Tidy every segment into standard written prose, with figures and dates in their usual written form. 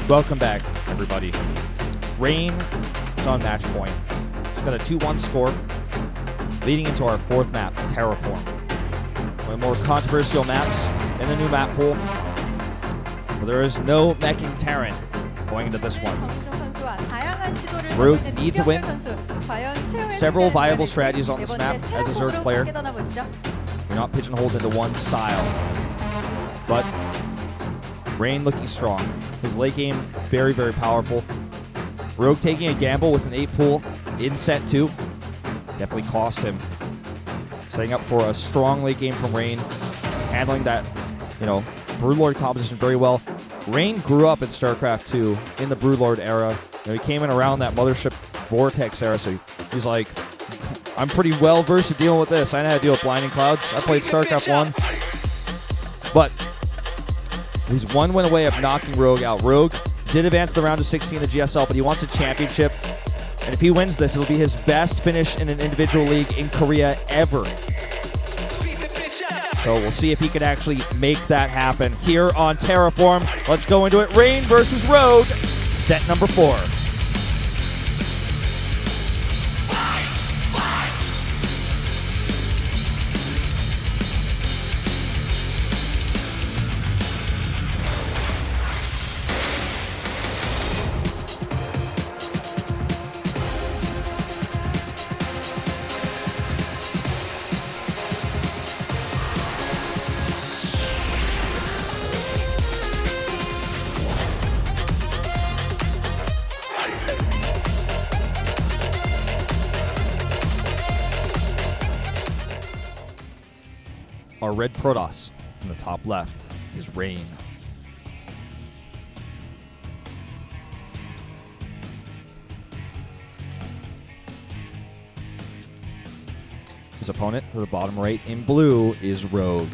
Welcome back, everybody. Rain is on match point. It's got a 2-1 score, leading into our fourth map, Terraform. One of the more controversial maps in the new map pool. But there is no meching Terran going into this one. Rogue needs a win. Several viable strategies on this map as a Zerg player. You're not pigeonholed into one style. But Rain looking strong. His late game, very, very powerful. Rogue taking a gamble with an 8 pool in set 2. Definitely cost him. Setting up for a strong late game from Rain. Handling that, Broodlord composition very well. Rain grew up in Starcraft 2 in the Broodlord era. He came in around that Mothership Vortex era, so he's like, I'm pretty well versed at dealing with this. I know how to deal with Blinding Clouds. I played Starcraft 1. But he's one win away of knocking Rogue out. Rogue did advance the round of 16 in the GSL, but he wants a championship. And if he wins this, it'll be his best finish in an individual league in Korea ever. So we'll see if he can actually make that happen here on Terraform. Let's go into it. Rain versus Rogue, set number 4. Our red Protoss in the top left is Rain. His opponent to the bottom right in blue is Rogue.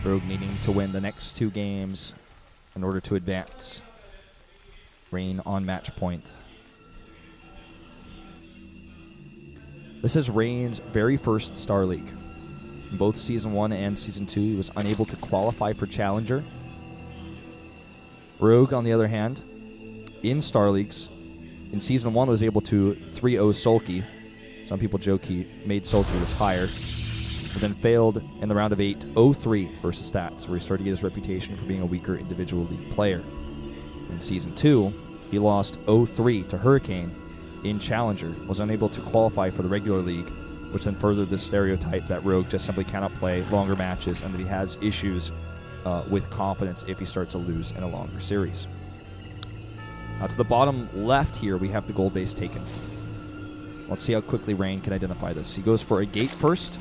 Rogue needing to win the next 2 games in order to advance. Rain on match point. This is Rain's very first Star League. In both Season 1 and Season 2, he was unable to qualify for Challenger. Rogue, on the other hand, in Star Leagues, in Season 1 was able to 3-0 Sulky. Some people joke he made Sulky retire, but then failed in the round of 8, 0-3 versus Stats, where he started to get his reputation for being a weaker individual league player. In Season 2, he lost 0-3 to Hurricane in Challenger, was unable to qualify for the regular league, which then furthered this stereotype that Rogue just simply cannot play longer matches and that he has issues with confidence if he starts to lose in a longer series. Now to the bottom left here, we have the gold base taken. Let's see how quickly Rain can identify this. He goes for a gate first.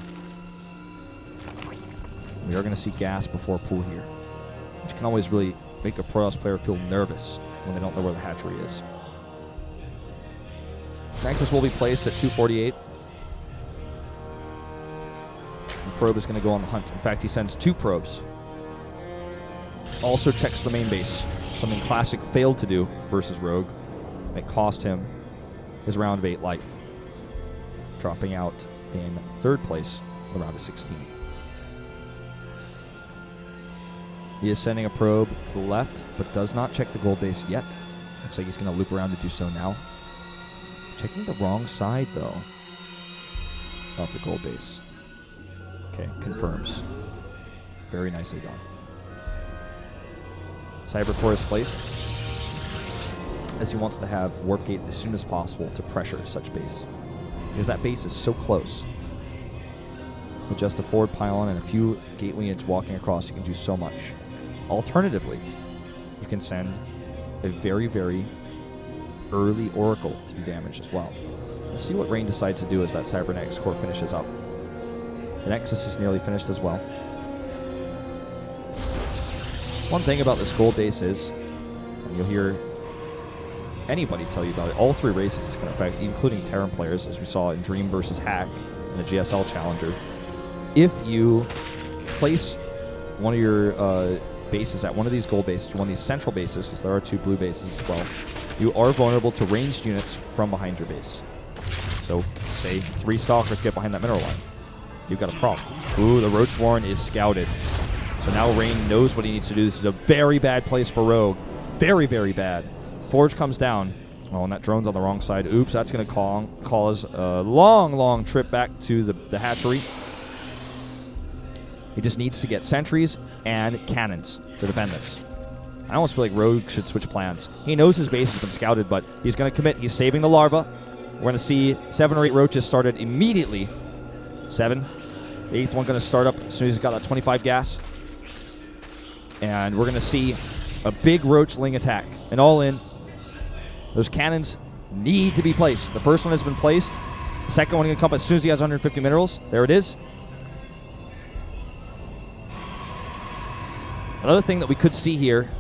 We are going to see gas before pool here, which can always really make a Protoss player feel nervous when they don't know where the hatchery is. Nexus will be placed at 248. The probe is going to go on the hunt. In fact, he sends 2 probes. Also checks the main base. Something Classic failed to do versus Rogue. It cost him his round of 8 life. Dropping out in 3rd place in the round of 16. He is sending a probe to the left, but does not check the gold base yet. Looks like he's going to loop around to do so now. Checking the wrong side, though, of the gold base. Okay, confirms. Very nicely done. Cybercore is placed, as he wants to have Warp Gate as soon as possible to pressure such base. Because that base is so close. With just a forward pylon and a few gate lineage walking across, you can do so much. Alternatively, you can send a very, very early Oracle to do damage as well. Let's see what Rain decides to do as that Cybernetics core finishes up. The Nexus is nearly finished as well. One thing about this gold base is, and you'll hear anybody tell you about it, all 3 races is going to affect, including Terran players, as we saw in Dream versus Hack in the GSL Challenger. If you place one of your bases at one of these gold bases, one of these central bases, as there are 2 blue bases as well, you are vulnerable to ranged units from behind your base. So, say 3 Stalkers get behind that mineral line. You've got a problem. Ooh, the Roach Warren is scouted. So now Rain knows what he needs to do. This is a very bad place for Rogue. Very, very bad. Forge comes down. Oh, and that drone's on the wrong side. Oops, that's going to cause a long, long trip back to the hatchery. He just needs to get sentries and cannons to defend this. I almost feel like Rogue should switch plans. He knows his base has been scouted, but he's going to commit. He's saving the larva. We're going to see 7 or 8 roaches started immediately. 7. The 8th one going to start up as soon as he's got that 25 gas. And we're going to see a big roach ling attack. And all in, those cannons need to be placed. The first one has been placed. The second one going to come as soon as he has 150 minerals. There it is. Another thing that we could see here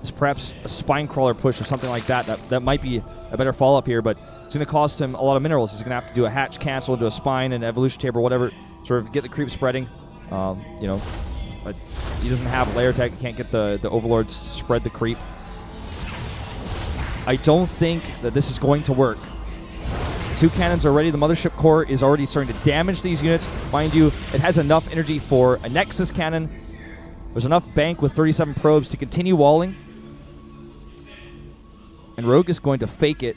is perhaps a spine crawler push or something like that. That might be a better follow-up here, but it's going to cost him a lot of minerals. He's going to have to do a hatch cancel into a spine and evolution chamber, whatever, sort of get the creep spreading. You know, but he doesn't have layer tech. He can't get the overlords spread the creep. I don't think that this is going to work. 2 cannons are ready. The mothership core is already starting to damage these units. Mind you, it has enough energy for a Nexus cannon. There's enough bank with 37 probes to continue walling. And Rogue is going to fake it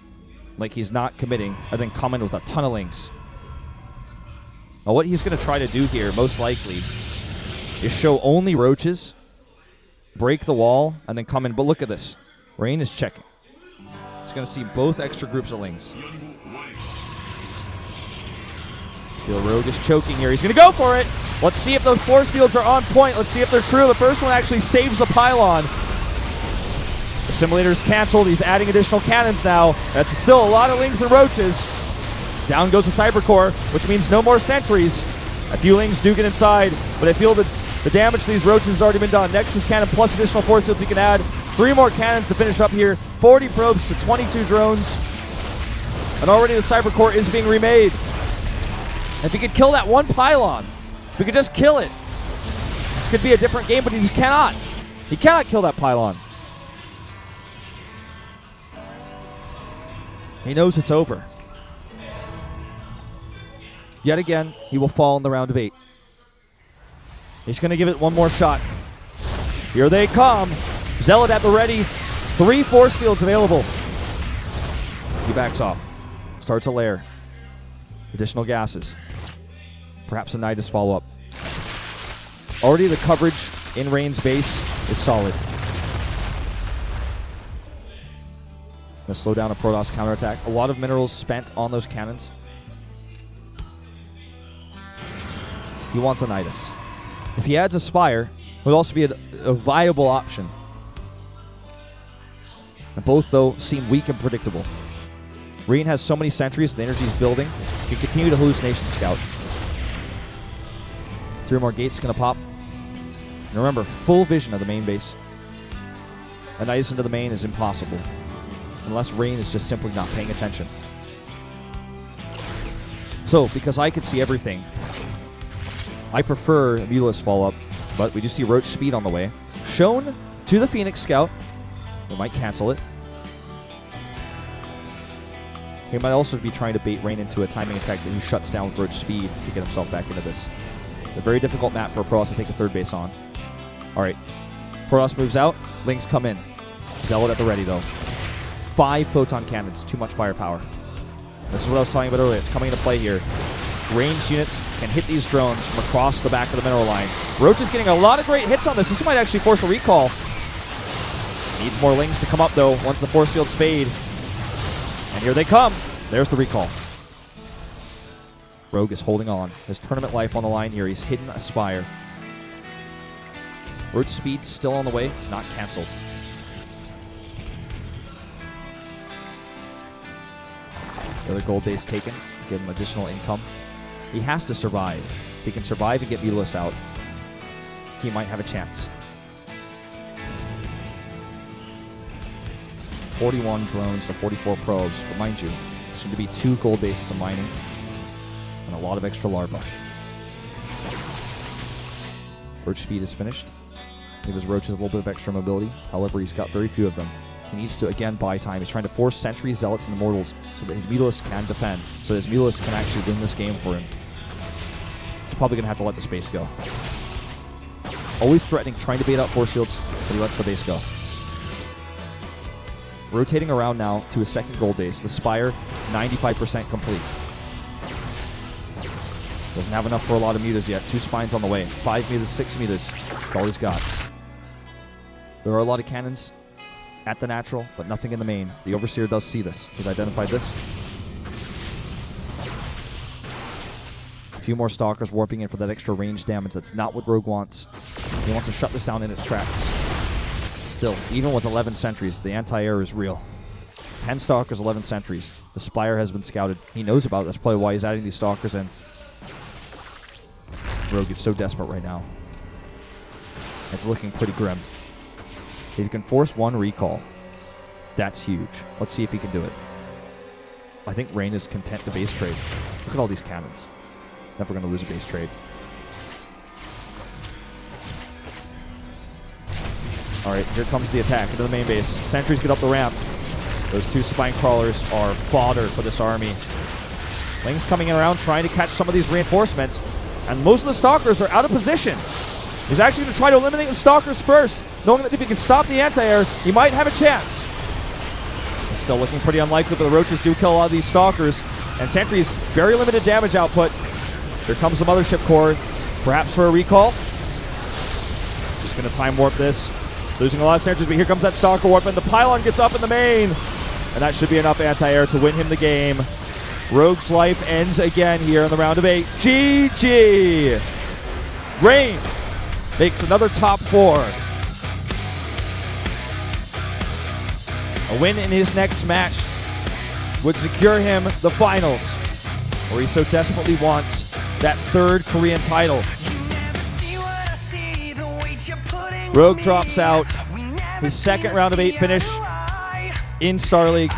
like he's not committing and then come in with a ton of links. Now what he's going to try to do here, most likely, is show only roaches, break the wall, and then come in. But look at this. Rain is checking. He's going to see both extra groups of lings. Feel Rogue is choking here. He's going to go for it. Let's see if those force fields are on point. Let's see if they're true. The first one actually saves the pylon. The simulator's canceled. He's adding additional cannons now. That's still a lot of lings and roaches. Down goes the cyber core, which means no more sentries. A few lings do get inside, but I feel that the damage to these roaches has already been done. Nexus cannon plus additional force fields he can add. 3 more cannons to finish up here. 40 probes to 22 drones. And already the cyber core is being remade. If he could kill that one pylon, if we could just kill it, this could be a different game, but he just cannot. He cannot kill that pylon. He knows it's over. Yet again, he will fall in the round of 8. He's going to give it one more shot. Here they come. Zealot at the ready. 3 force fields available. He backs off. Starts a lair. Additional gases. Perhaps a Nidus follow-up. Already the coverage in Rain's base is solid. Gonna slow down a Protoss counterattack. A lot of minerals spent on those cannons. He wants a Nidus. If he adds a Spire, it would also be a viable option. And both, though, seem weak and predictable. Rain has so many sentries, the energy is building. He can continue to hallucination scout. 3 more gates going to pop. And remember, full vision of the main base. A Nidus into the main is impossible. Unless Rain is just simply not paying attention. So, because I could see everything, I prefer a Mutalisk follow-up, but we do see Roach Speed on the way. Shown to the Phoenix Scout. We might cancel it. He might also be trying to bait Rain into a timing attack that he shuts down with Roach Speed to get himself back into this. A very difficult map for a Protoss to take a 3rd base on. Alright. Protoss moves out. Lings come in. Zealot at the ready, though. 5 photon cannons. Too much firepower. This is what I was talking about earlier. It's coming into play here. Ranged units can hit these drones from across the back of the mineral line. Roach is getting a lot of great hits on this. This might actually force a recall. Needs more lings to come up, though, once the force fields fade. And here they come. There's the recall. Rogue is holding on. His tournament life on the line here. He's hidden a Spire. Roach Speed still on the way. Not canceled. The other gold base taken. Give him additional income. He has to survive. If he can survive and get Mutalisk out, he might have a chance. 41 drones to 44 probes. But mind you, soon to be 2 gold bases of mining and a lot of extra larvae. Roach Speed is finished. Give his roaches a little bit of extra mobility. However, he's got very few of them. He needs to, again, buy time. He's trying to force Sentries, Zealots, and Immortals so that his Mutalisk can defend, so his Mutalisk can actually win this game for him. It's probably going to have to let the space go. Always threatening, trying to bait out force fields, but he lets the base go. Rotating around now to his second gold base. The Spire, 95% complete. Doesn't have enough for a lot of meters yet. 2 spines on the way. 5 meters, 6 meters. That's all he's got. There are a lot of cannons at the natural, but nothing in the main. The Overseer does see this. He's identified this. A few more Stalkers warping in for that extra range damage. That's not what Rogue wants. He wants to shut this down in its tracks. Still, even with 11 sentries, the anti-air is real. 10 Stalkers, 11 sentries. The Spire has been scouted. He knows about it. That's probably why he's adding these Stalkers in. Rogue is so desperate right now. It's looking pretty grim. If he can force 1 recall, that's huge. Let's see if he can do it. I think Rain is content to base trade. Look at all these cannons. Never going to lose a base trade. All right, here comes the attack into the main base. Sentries get up the ramp. Those 2 spine crawlers are fodder for this army. Ling's coming in around trying to catch some of these reinforcements. And most of the Stalkers are out of position. He's actually going to try to eliminate the Stalkers first, knowing that if he can stop the anti-air, he might have a chance. It's still looking pretty unlikely, but the Roaches do kill a lot of these Stalkers. And Sentry's very limited damage output. Here comes the Mothership Core, perhaps for a recall. Just going to time warp this. It's losing a lot of sentries, but here comes that Stalker warp, and the pylon gets up in the main. And that should be enough anti-air to win him the game. Rogue's life ends again here in the round of 8. GG! Rain makes another top 4. A win in his next match would secure him the finals, where he so desperately wants that 3rd Korean title. Rogue drops out his 2nd round of 8 finish in Star League.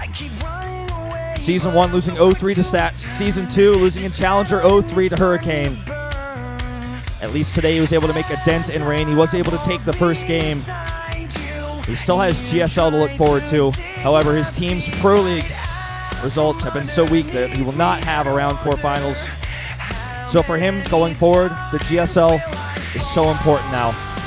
Season 1 losing 0-3 to Stats. Season 2 losing in Challenger 0-3 to Hurricane. At least today he was able to make a dent in Rain. He was able to take the first game. He still has GSL to look forward to. However, his team's Pro League results have been so weak that he will not have a round 4 finals. So for him going forward, the GSL is so important now.